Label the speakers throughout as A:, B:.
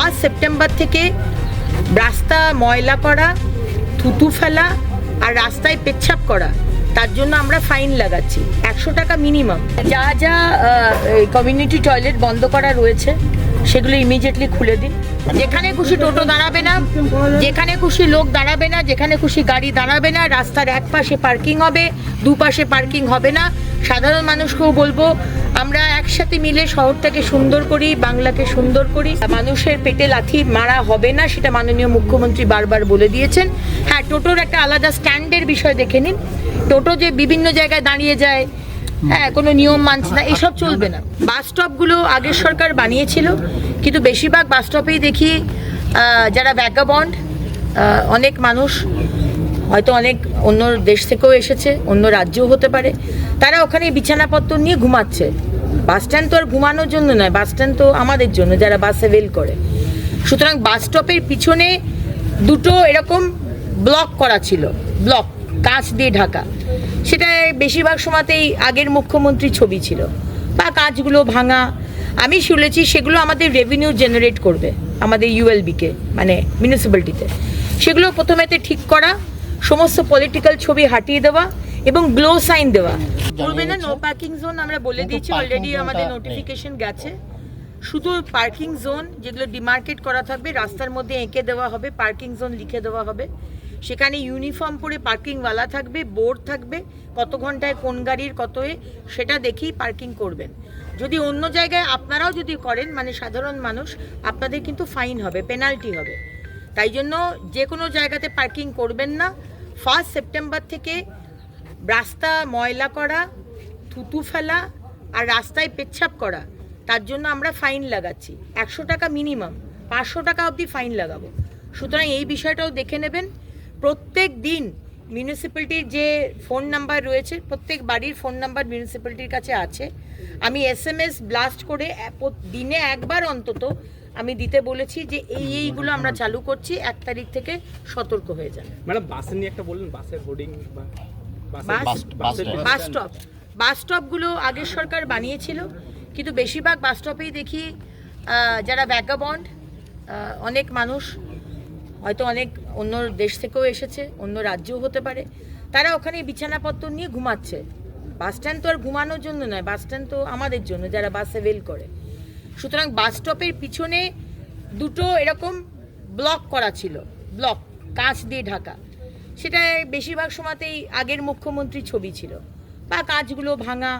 A: 1 September থেকে রাস্তা ময়লা করা, থুতু ফেলা আর রাস্তায় পেচ্ছাপ করা, তার জন্য আমরা ফাইন লাগাচ্ছি 100 টাকা মিনিমাম। যা যা কমিউনিটি টয়লেট বন্ধ করা রয়েছে সেগুলো ইমিডিয়েটলি খুলে দিন। যেখানে খুশি টোটো দাঁড়াবে না, যেখানে খুশি লোক দাঁড়াবে না, যেখানে খুশি গাড়ি দাঁড়াবে না, রাস্তার এক পাশে পার্কিং হবে, দুপাশে পার্কিং হবে না। সাধারণ মানুষকেও বলবো আমরা একসাথে মিলে শহরটাকে সুন্দর করি, বাংলাকে সুন্দর করি। মানুষের পেটে লাথি মারা হবে না, সেটা মাননীয় মুখ্যমন্ত্রী বারবার বলে দিয়েছেন। হ্যাঁ, টোটোর একটা আলাদা স্ট্যান্ডের বিষয় দেখে নিন। টোটো যে বিভিন্ন জায়গায় দাঁড়িয়ে যায়, হ্যাঁ, কোনো নিয়ম মানছে না, এসব চলবে না। বাস স্টপগুলো আগের সরকার বানিয়েছিল, কিন্তু বেশিরভাগ বাস স্টপেই দেখি যারা ভ্যাগাবন্ড, অনেক মানুষ হয়তো অনেক অন্য দেশ থেকেও এসেছে, অন্য রাজ্যও হতে পারে, তারা ওখানে বিছানাপত্র নিয়ে ঘুমাচ্ছে। বাস স্ট্যান্ড তো আর ঘুমানোর জন্য নয়, বাস স্ট্যান্ড তো আমাদের জন্য যারা বাসে ওয়েল করে। সুতরাং বাস স্টপের পিছনে দুটো এরকম ব্লক করা ছিল, ব্লক কাঁচ দিয়ে ঢাকা, সেটা বেশিরভাগ সময়তেই আগের মুখ্যমন্ত্রীর ছবি ছিল, বা কাঁচগুলো ভাঙা। আমি শুনেছি সেগুলো আমাদের রেভিনিউ জেনারেট করবে, আমাদের ইউএলবিকে মানে মিউনিসিপ্যালিটিতে। সেগুলো প্রথমেতে ঠিক করা, সমস্ত পলিটিক্যাল ছবি হাটিয়ে দেওয়া এবং গ্লো সাইন দেওয়া। করবে না, নো পার্কিং জোন আমরা বলে দিয়েছি, অলরেডি আমাদের নোটিফিকেশন গেছে। শুধু পার্কিং জোন যেগুলো ডিমার্কেট করা থাকবে, রাস্তার মধ্যে এঁকে দেওয়া হবে, পার্কিং জোন লিখে দেওয়া হবে। সেখানে ইউনিফর্ম পরে পার্কিংওয়ালা থাকবে, বোর্ড থাকবে, কত ঘন্টায় কোন গাড়ির কত সেটা দেখেই পার্কিং করবেন। যদি অন্য জায়গায় আপনারাও যদি করেন, মানে সাধারণ মানুষ, আপনাদের কিন্তু ফাইন হবে, পেনাল্টি হবে। তাই জন্য যে কোনো জায়গাতে পার্কিং করবেন না। 1 সেপ্টেম্বর থেকে রাস্তা ময়লা করা, থুতু ফেলা আর রাস্তায় পেচ্ছাপ করা, তার জন্য আমরা ফাইন লাগাচ্ছি 100 টাকা মিনিমাম, 500 টাকা অবধি ফাইন লাগাবো। সুতরাং এই বিষয়টাও দেখে নেবেন। প্রত্যেক দিন মিউনিসিপ্যালিটির যে ফোন নাম্বার রয়েছে, প্রত্যেক বাড়ির ফোন নাম্বার মিউনিসিপ্যালিটির কাছে আছে। আমি SMS ব্লাস্ট করে দিনে একবার অন্তত আমি দিতে বলেছি যে এইগুলো আমরা চালু করছি, 1 তারিখ থেকে সতর্ক হয়ে যান।
B: ম্যাডাম বাসের নিয়ে একটা বললেন, বাসের হোর্ডিং বা
A: বাস স্টপগুলো আগের সরকার বানিয়েছিল, কিন্তু বেশিরভাগ বাস স্টপেই দেখি যারা ভ্যাগাবন্ড, অনেক মানুষ হয়তো অনেক অন্য দেশ থেকেও এসেছে, অন্য রাজ্যও হতে পারে, তারা ওখানে বিছানাপত্র নিয়ে ঘুমাচ্ছে। বাস স্ট্যান্ড তো আর ঘুমানোর জন্য নয়, বাস স্ট্যান্ড তো আমাদের জন্য যারা বাসে ওয়েল করে। সুতরাং বাস স্টপের পিছনে দুটো এরকম ব্লক করা ছিল, ব্লক কাঁচ দিয়ে ঢাকা, সেটা বেশিরভাগ সময়তেই আগের মুখ্যমন্ত্রীর ছবি ছিল, বা কাঁচগুলো ভাঙা।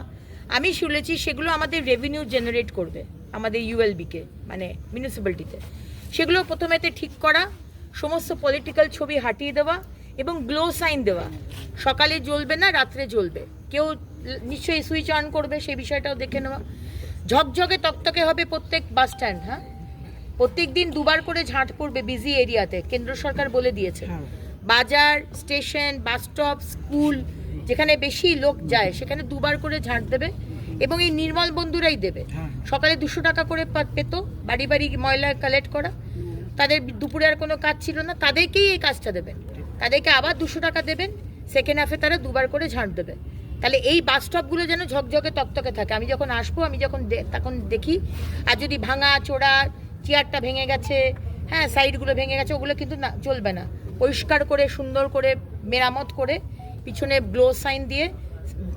A: আমি শুনেছি সেগুলো আমাদের রেভিনিউ জেনারেট করবে, আমাদের ইউএলবিকে মানে মিউনিসিপ্যালিটিতে। সেগুলো প্রথমেতে ঠিক করা, সমস্ত পলিটিক্যাল ছবি হাটিয়ে দেওয়া এবং গ্লো সাইন দেওয়া। সকালে জ্বলবে না, রাত্রে জ্বলবে, কেউ নিশ্চয়ই সুইচ অন করবে, সেই বিষয়টাও দেখে নেওয়া। ঝকঝকে তকতকে হবে প্রত্যেক বাস স্ট্যান্ড। হ্যাঁ, প্রত্যেক দিন 2বার করে ঝাঁট পড়বে বিজি এরিয়াতে, কেন্দ্র সরকার বলে দিয়েছে। বাজার, স্টেশন, বাস স্টপ, স্কুল, যেখানে বেশি লোক যায় সেখানে 2বার করে ঝাঁট দেবে, এবং এই নির্মল বন্ধুরাই দেবে। সকালে 200 টাকা করে পেত বাড়ি বাড়ি ময়লা কালেক্ট করা, তাদের দুপুরে আর কোনো কাজ ছিল না, তাদেরকেই এই কাজটা দেবেন। তাদেরকে আবার 200 টাকা দেবেন, সেকেন্ড হাফে তারা 2বার করে ঝাঁট দেবে। তাহলে এই বাস স্টপগুলো যেন ঝকঝকে তকতকে থাকে। আমি যখন আসবো, আমি যখন তখন দেখি, আর যদি ভাঙা চোরা, চেয়ারটা ভেঙে গেছে, হ্যাঁ, সাইডগুলো ভেঙে গেছে, ওগুলো কিন্তু না, চলবে না। পরিষ্কার করে সুন্দর করে মেরামত করে পিছনে গ্লো সাইন দিয়ে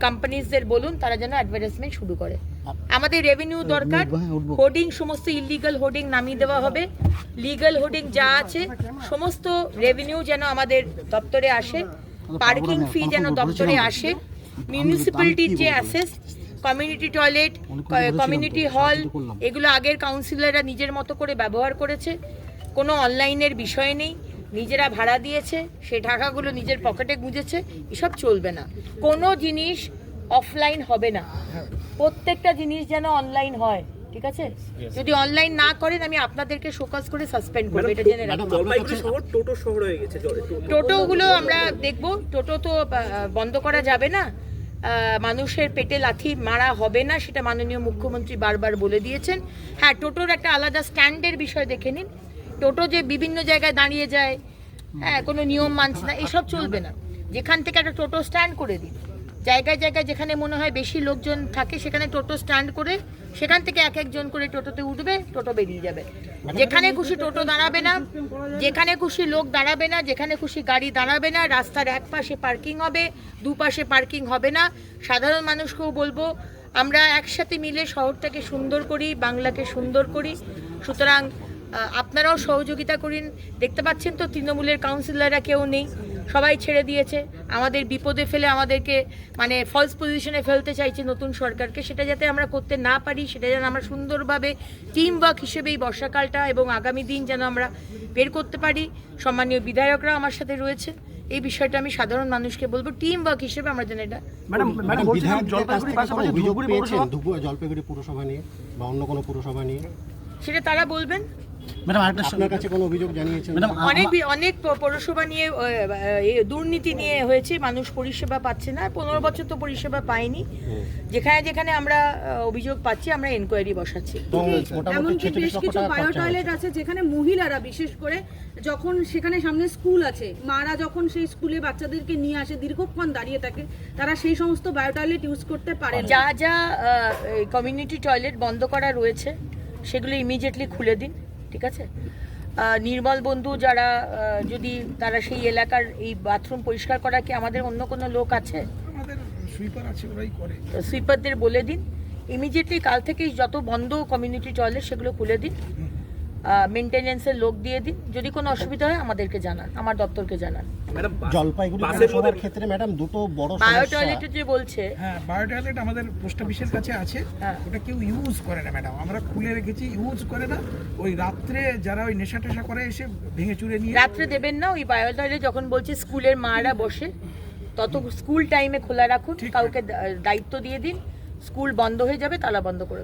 A: কোম্পানিজদের বলুন তারা যেন অ্যাডভার্টাইজমেন্ট শুরু করে। আমাদের রেভিনিউ দরকার, হোর্ডিং সমস্ত ইলিগাল হোর্ডিং নামিয়ে দেওয়া হবে। লিগাল হোর্ডিং যা আছে সমস্ত রেভিনিউ যেন আমাদের দপ্তরে আসে, পার্কিং ফি যেন দপ্তরে আসে। মিউনিসিপ্যালিটির যে assess, community toilet, community hall, এগুলো আগের কাউন্সিলররা নিজের মতো করে ব্যবহার করেছে, কোনো অনলাইনের বিষয় নেই, নিজেরা ভাড়া দিয়েছে, সেই টাকাগুলো নিজের পকেটে গুঁজেছে। এসব চলবে না, কোনো জিনিস অফলাইন হবে না, প্রত্যেকটা জিনিস যেন অনলাইন হয়, ঠিক আছে? যদি অনলাইন না করেন আমি আপনাদেরকে শোকজ করে সাসপেন্ড করবো, এটা জেনে রাখুন।
B: টোটো শহর হয়ে গেছে,
A: টোটোগুলো আমরা দেখবো, টোটো তো বন্ধ করা যাবে না, মানুষের পেটে লাথি মারা হবে না, সেটা মাননীয় মুখ্যমন্ত্রী বারবার বলে দিয়েছেন। হ্যাঁ, টোটোর একটা আলাদা স্ট্যান্ডের বিষয় দেখে নিন। টোটো যে বিভিন্ন জায়গায় দাঁড়িয়ে যায়, হ্যাঁ, কোনো নিয়ম মানছে না, এসব চলবে না। যেখান থেকে একটা টোটো স্ট্যান্ড করে দিন, জায়গায় জায়গায় যেখানে মনে হয় বেশি লোকজন থাকে সেখানে টোটো স্ট্যান্ড করে সেখান থেকে এক একজন করে টোটোতে উঠবে, টোটো বেরিয়ে যাবে। যেখানে খুশি টোটো দাঁড়াবে না, যেখানে খুশি লোক দাঁড়াবে না, যেখানে খুশি গাড়ি দাঁড়াবে না, রাস্তার এক পাশে পার্কিং হবে, দুপাশে পার্কিং হবে না। সাধারণ মানুষকেও বলবো আমরা একসাথে মিলে শহরটাকে সুন্দর করি, বাংলাকে সুন্দর করি। সুতরাং আপনারাও সহযোগিতা করেন। দেখতে পাচ্ছেন তো তৃণমূলের কাউন্সিলররা কেউ নেই, সবাই ছেড়ে দিয়েছে। আমাদের বিপদে ফেলে আমাদেরকে মানে ফলস পজিশনে ফেলতে চাইছে নতুন সরকারকে। সেটা যাতে আমরা করতে না পারি, সেটা যেন আমরা সুন্দরভাবে টিম ওয়ার্ক হিসেবে এই বর্ষাকালটা এবং আগামী দিন যেন আমরা বের করতে পারি। সম্মানীয় বিধায়করা আমার সাথে রয়েছে, এই বিষয়টা আমি সাধারণ মানুষকে বলবো টিম ওয়ার্ক হিসেবে আমরা যেন এটা
C: জলপাইগুড়ি পুরসভা নিয়ে বা অন্য কোনো পুরসভা নিয়ে
A: সেটা তারা বলবেন।
C: ম্যাডাম আপনার কাছে কোনো অভিযোগ জানিয়েছেন?
A: অনেক পৌরসভা নিয়ে দুর্নীতি নিয়ে হয়েছে, মানুষ পরিষেবা পাচ্ছে না। 15 বছর তো পরিষেবা পায়নি। যেখানে যেখানে আমরা অভিযোগ পাচ্ছি আমরা এনকোয়ারি বসাচ্ছি।
D: এমনকি বেশ কিছু বায়ো টয়লেট আছে যেখানে মহিলারা বিশেষ করে যখন সেখানে সামনে স্কুল আছে, মারা যখন সেই স্কুলে বাচ্চাদেরকে নিয়ে আসে দীর্ঘক্ষণ দাঁড়িয়ে থাকে, তারা সেই সমস্ত বায়ো টয়লেট ইউজ করতে পারে না।
A: যা যা কমিউনিটি টয়লেট বন্ধ করা রয়েছে সেগুলো ইমিডিয়েটলি খুলে দিন, ঠিক আছে? নির্মল বন্ধু যারা যদি তারা সেই এলাকার এই বাথরুম পরিষ্কার করা কি আমাদের অন্য কোনো লোক আছে?
E: আমাদের সুইপার আছে, ওরাই করে।
A: সুইপারদের বলে দিন ইমিডিয়েটলি কাল থেকেই যত বন্ধ কমিউনিটি টয়লেট সেগুলো খুলে দিন, মেনটেনেন্সের লোক দিয়ে দিন। যদি কোনো অসুবিধা হয় আমাদেরকে জানান, আমার দপ্তরকে জানান।
B: ম্যাডাম
C: জলপাইগুড়ি পুরসভার ক্ষেত্রে ম্যাডাম দুটো বড়
A: বায়ো
C: সমস্যা।
A: টয়লেটে যে বলছে,
E: হ্যাঁ, বায়ো টয়লেট আমাদের পোস্ট অফিসের কাছে আছে।
A: হ্যাঁ।
E: ওটা কেউ ইউজ করে না ম্যাডাম, আমরা খুলে রেখেছি, ইউজ করে না। ওই রাত্রে যারা ওই নেশা টেশা করে এসে ভেঙে চুরে নিয়ে
A: রাত্রে দেবেন না। ওই বায়ো টয়লেট যখন বলছে স্কুলের মারা বসে তত স্কুল টাইমে খোলা রাখুন, কাউকে দায়িত্ব দিয়ে দিন। স্কুল বন্ধ হয়ে যাবে, তালা বন্ধ করে